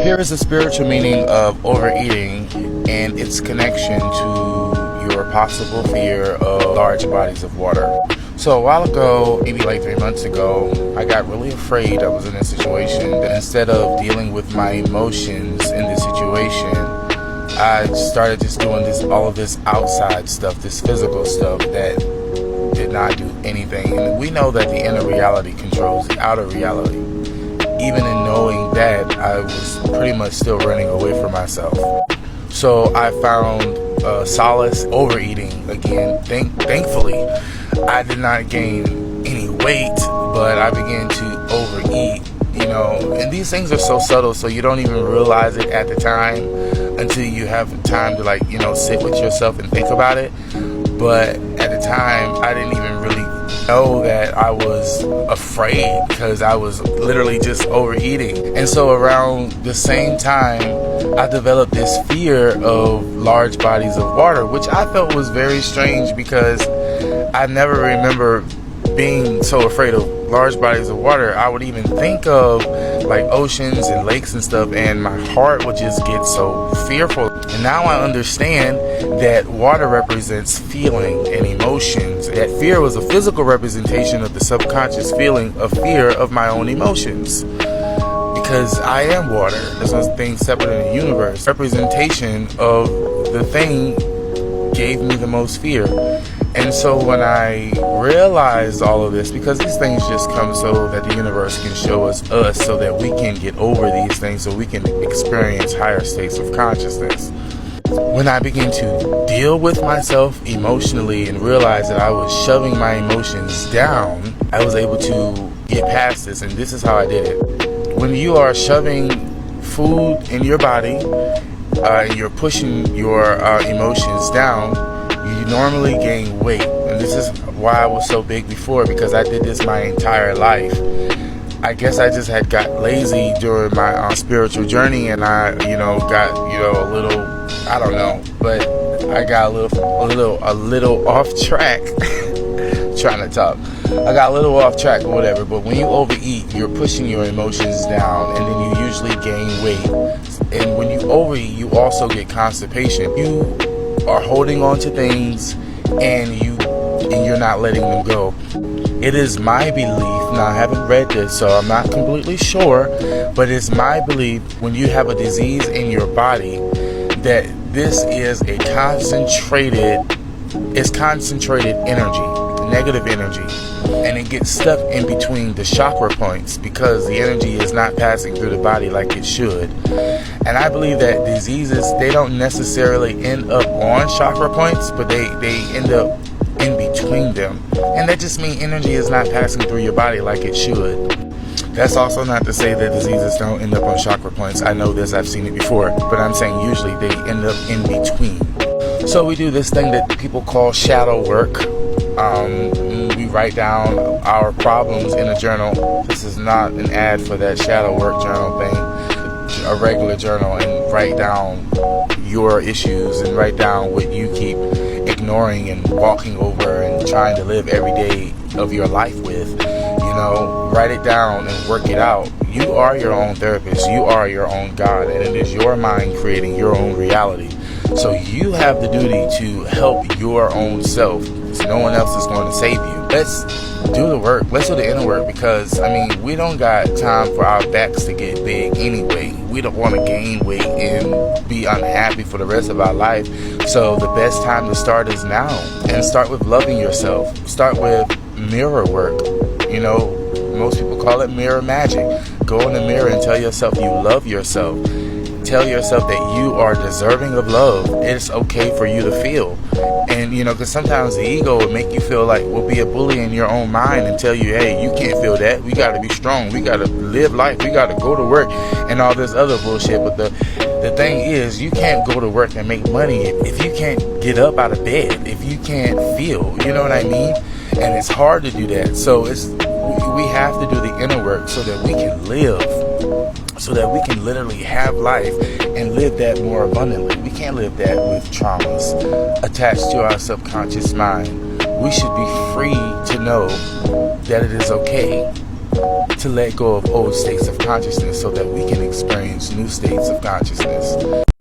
Here is the spiritual meaning of overeating and its connection to your possible fear of large bodies of water. So a while ago, maybe like 3 months ago, I got really afraid. I was in a situation that instead of dealing with my emotions in this situation, I started just doing all of this outside stuff, this physical stuff that did not do anything. And we know that the inner reality controls the outer reality. Even in knowing that, I was pretty much still running away from myself. So I found solace overeating again. Thankfully, I did not gain any weight, but I began to overeat. And these things are so subtle, so you don't even realize it at the time until you have time to sit with yourself and think about it. But at the time, I didn't even really know that I was afraid because I was literally just overeating. And so around the same time, I developed this fear of large bodies of water, which I felt was very strange because I never remember being so afraid of large bodies of water. I would even think of like oceans and lakes and stuff, and my heart would just get so fearful. And now I understand that water represents feeling and emotions. That fear was a physical representation of the subconscious feeling of fear of my own emotions. Because I am water. There's nothing separate in the universe. Representation of the thing gave me the most fear. And so when I realized all of this, because these things just come so that the universe can show us so that we can get over these things, so we can experience higher states of consciousness. When I began to deal with myself emotionally and realize that I was shoving my emotions down, I was able to get past this, and this is how I did it. When you are shoving food in your body, you're pushing your emotions down, you normally gain weight. And this is why I was so big before, because I did this my entire life. I guess I just had got lazy during my spiritual journey, and I got a little, I don't know, but I got a little off track. Trying to talk. I got a little off track or whatever, but when you overeat, you're pushing your emotions down, and then you usually gain weight. And when you overeat, you also get constipation. You are holding on to things, and you're not letting them go. It is my belief, now I haven't read this, so I'm not completely sure, but it's my belief when you have a disease in your body that this is a concentrated energy, negative energy, and it gets stuck in between the chakra points because the energy is not passing through the body like it should. And I believe that diseases, they don't necessarily end up on chakra points, but they end up in between them. And that just means energy is not passing through your body like it should. That's also not to say that diseases don't end up on chakra points. I know this, I've seen it before, but I'm saying usually they end up in between. So we do this thing that people call shadow work. We write down our problems in a journal. This is not an ad for that shadow work journal thing. A regular journal, and write down your issues and write down what you keep ignoring and walking over and trying to live every day of your life with. Write it down and work it out. You are your own therapist. You are your own God, and it is your mind creating your own reality. So you have the duty to help your own self. No one else is going to save you. Let's do the work. Let's do the inner work, because we don't got time for our backs to get big anyway. We don't want to gain weight and be unhappy for the rest of our life. So the best time to start is now, and start with loving yourself. Start with mirror work. Most people call it mirror magic. Go in the mirror and tell yourself you love yourself. Tell yourself that you are deserving of love. It's okay for you to feel. And because sometimes the ego will make you feel like, will be a bully in your own mind and tell you, hey, you can't feel that. We got to be strong. We got to live life. We got to go to work and all this other bullshit. But the thing is, you can't go to work and make money if you can't get up out of bed, if you can't feel, you know what I mean? And it's hard to do that. So we have to do the inner work so that we can live, so that we can literally have life and live that more abundantly. We can't live that with traumas attached to our subconscious mind. We should be free to know that it is okay to to let go of old states of consciousness so that we can experience new states of consciousness.